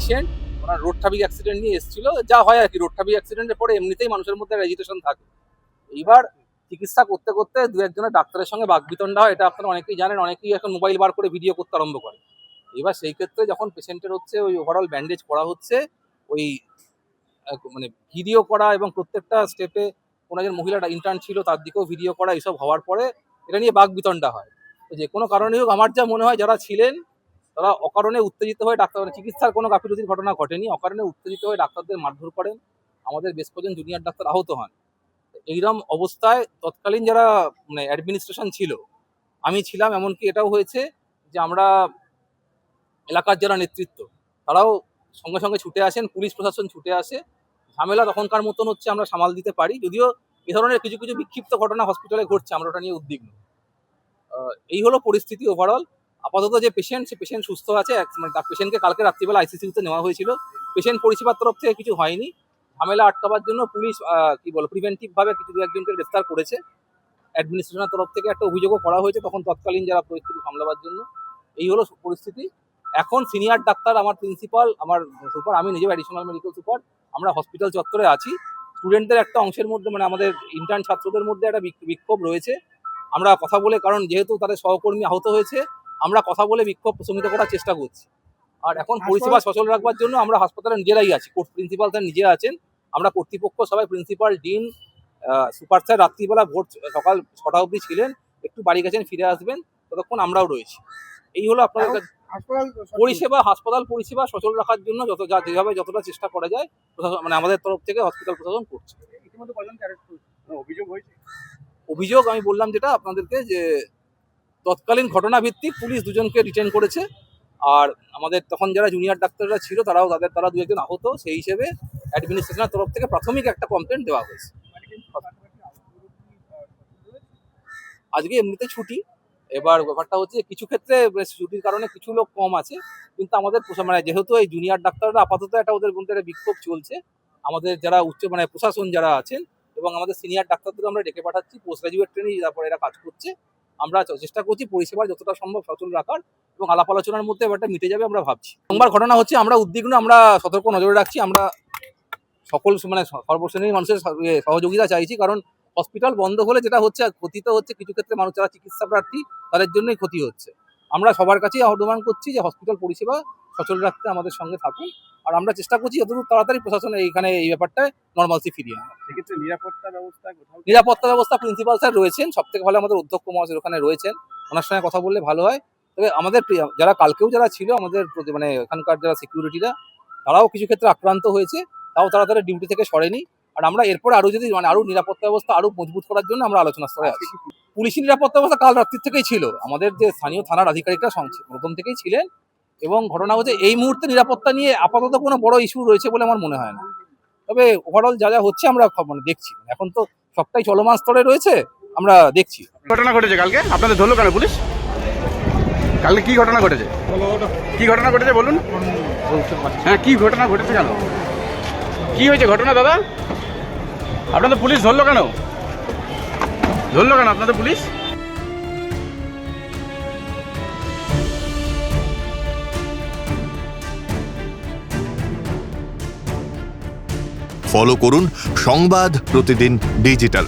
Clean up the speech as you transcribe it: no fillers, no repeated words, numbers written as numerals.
Patient, ওনার road traffic accident নিয়ে এসেছিল, যা হয় আর কি, রোড ট্রাফিক অ্যাক্সিডেন্টের পরে এমনিতেই মানুষের মধ্যে রেজিটেশন থাকে। এইবার চিকিৎসা করতে করতে দু একজনের ডাক্তারের সঙ্গে বাকবিতণ্ডা হয়, এটা আপনারা অনেকেই জানেন, অনেকেই এখন মোবাইল বার করে ভিডিও করতে আরম্ভ করে। এবার সেই ক্ষেত্রে যখন পেশেন্টের হচ্ছে ওই ওভারঅল ব্যান্ডেজ করা হচ্ছে, ওই মানে ভিডিও করা এবং প্রত্যেকটা স্টেপে কোনো একজন মহিলা ইন্টার্ন ছিল তার দিকেও ভিডিও করা, এইসব হওয়ার পরে এটা নিয়ে বাকবিতণ্ডা হয়। তো যে কোনো কারণে হোক, আমার যা মনে হয় যারা ছিলেন তারা অকারণে উত্তেজিত হয়ে ডাক্তার, মানে চিকিৎসার কোনো গাফিলতির ঘটনা ঘটেনি, অকারণে উত্তেজিত হয়ে ডাক্তারদের মারধর করেন, আমাদের বেশ কজন জুনিয়র ডাক্তার আহত হন। এইরকম অবস্থায় তৎকালীন যারা মানে অ্যাডমিনিস্ট্রেশন ছিল, আমি ছিলাম, এমনকি এটাও হয়েছে যে আমরা এলাকার যারা নেতৃত্ব তারাও সঙ্গে সঙ্গে ছুটে আসেন, পুলিশ প্রশাসন ছুটে আসে, ঝামেলা তখনকার মতন হচ্ছে আমরা সামাল দিতে পারি, যদিও এ ধরনের কিছু কিছু বিক্ষিপ্ত ঘটনা হসপিটালে ঘটছে, আমরা ওটা নিয়ে উদ্বিগ্ন। এই হলো পরিস্থিতি ওভারঅল। আপাতত যে পেশেন্ট, সে পেশেন্ট সুস্থ আছে, মানে তার পেশেন্টকে কালকে রাত্রিবেলা আইসিসিউতে নেওয়া হয়েছিল, পেশেন্ট পরিষেবার তরফ থেকে কিছু হয়নি। ঝামেলা আটকাবার জন্য পুলিশ কি বলো প্রিভেন্টিভ ভাবে কিছু দু একজনকে গ্রেফতার করেছে, অ্যাডমিনিস্ট্রেশনের তরফ থেকে একটা অভিযোগও করা হয়েছে তখন তৎকালীন যারা পরিস্থিতি সামলাবার জন্য। এই হলো পরিস্থিতি। এখন সিনিয়র ডাক্তার, আমার প্রিন্সিপাল, আমার সুপার, আমি নিজেও অ্যাডিশনাল মেডিকেল সুপার, আমরা হসপিটাল চত্বরে আছি। স্টুডেন্টদের একটা অংশের মধ্যে, মানে আমাদের ইন্টার্ন ছাত্রদের মধ্যে একটা বিক্ষোভ রয়েছে। আমরা কথা বলে, কারণ যেহেতু তাদের সহকর্মী আহত হয়েছে, আমরা কথা বলে বিক্ষোভ প্রশমিত করার চেষ্টা করছি। আর এখন পরিষেবা সচল রাখবার জন্য আমরা হাসপাতালে নিজেরাই আছি, প্রিন্সিপাল স্যার নিজে আছেন, আমরা কর্তৃপক্ষ সবাই, প্রিন্সিপাল, ডিন, সুপার স্যার রাত্রিবেলা ভোর সকাল 6টা অবধি ছিলেন, একটু বাড়ি গেছেন, ফিরে আসবেন, ততক্ষণ আমরাও রয়েছি। এই হলো আপনাদের হাসপাতাল পরিষেবা সচল রাখার জন্য যেভাবে যতটা চেষ্টা করা যায় প্রশাসন, মানে আমাদের তরফ থেকে হসপিটাল প্রশাসন করছে। অভিযোগ আমি বললাম যেটা আপনাদেরকে, যে তৎকালীন ঘটনা ভিত্তিক পুলিশ দুজনকে ডিটেইন করেছে, আর আমাদের তখন যারা জুনিয়র ডাক্তাররা ছিল তারা দু একজন আহত, সেই হিসেবে অ্যাডমিনিস্ট্রেশনের তরফ থেকে প্রাথমিক একটা কমপ্লেন দেওয়া হয়েছে। আজকে এমনিতে ছুটি, এবার ব্যাপারটা হচ্ছে কিছু ক্ষেত্রে ছুটির কারণে কিছু লোক কম আছে, কিন্তু আমাদের মানে যেহেতু এই জুনিয়র ডাক্তাররা আপাতত একটা ওদের মধ্যে একটা বিক্ষোভ চলছে, আমাদের যারা মানে প্রশাসন যারা আছেন এবং আমাদের সিনিয়র ডাক্তারদের আমরা ডেকে পাঠাচ্ছি, পোস্ট গ্রাজুয়েট ট্রেনিং, তারপরে এরা কাজ করছে, আমরা চেষ্টা করছি পরিষেবা যতটা সম্ভব সচল রাখার, এবং আলাপ আলোচনার মধ্যে ব্যাপারটা মিটে যাবে আমরা ভাবছি। সোমবার ঘটনা হচ্ছে, আমরা উদ্বিগ্ন, আমরা সতর্ক নজরে রাখছি, আমরা সকল মানে সর্বশ্রেণীর মানুষের সহযোগিতা চাইছি, কারণ হসপিটাল বন্ধ হলে যেটা হচ্ছে, ক্ষতি তো হচ্ছে কিছু ক্ষেত্রে মানুষ যারা চিকিৎসা প্রার্থী তাদের জন্যই ক্ষতি হচ্ছে। আমরা সবার কাছেই আহ্বান করছি যে হসপিটাল পরিষেবা সচল রাখতে আমাদের সঙ্গে থাকুন, আর আমরা চেষ্টা করছি যতদূর তাড়াতাড়ি প্রশাসন এইখানে এই ব্যাপারটায় নর্মালসি ফিরিয়ে আনা। সেক্ষেত্রে নিরাপত্তা ব্যবস্থা প্রিন্সিপাল স্যার রয়েছেন, সব থেকে ভালো আমাদের অধ্যক্ষ মহাশয় ওখানে রয়েছেন, ওনার সঙ্গে কথা বললে ভালো হয়। তবে আমাদের যারা কালকেও যারা ছিল আমাদের মানে এখানকার যারা সিকিউরিটিরা, তারাও কিছু ক্ষেত্রে আক্রান্ত হয়েছে, তাও তারা ডিউটি থেকে সরেনি। আর আমরা এরপরে আরো যদি মানে আরো নিরাপত্তা ব্যবস্থা আরো মজবুত করার জন্য আমরা আলোচনা স্তরে আছি। পুলিশি নিরাপত্তা ব্যবস্থা কাল রাত্রি থেকেই ছিল, আমাদের যে স্থানীয় থানার আধিকারিকরা প্রথম থেকেই ছিলেন, এবং ঘটনা হচ্ছে এই মুহূর্তে নিরাপত্তা নিয়ে আপাতত কোনো বড় ইস্যু রয়েছে বলে আমার মনে হয় না। তবে ওভারঅল যা যা হচ্ছে আমরা মানে দেখছি, এখন তো সবটাই চলমান স্তরে রয়েছে, আমরা দেখছি। ঘটনা ঘটেছে কালকে, আপনাদের ধরলো কেন পুলিশ? কালকে কি ঘটনা ঘটেছে? কি ঘটনা ঘটেছে বলুন। হ্যাঁ, কি ঘটনা ঘটেছে, কেন কি হয়েছে ঘটনা দাদা? আপনাদের পুলিশ ধরলো কেন আপনাদের পুলিশ? ফলো করুন সংবাদ প্রতিদিন ডিজিটাল।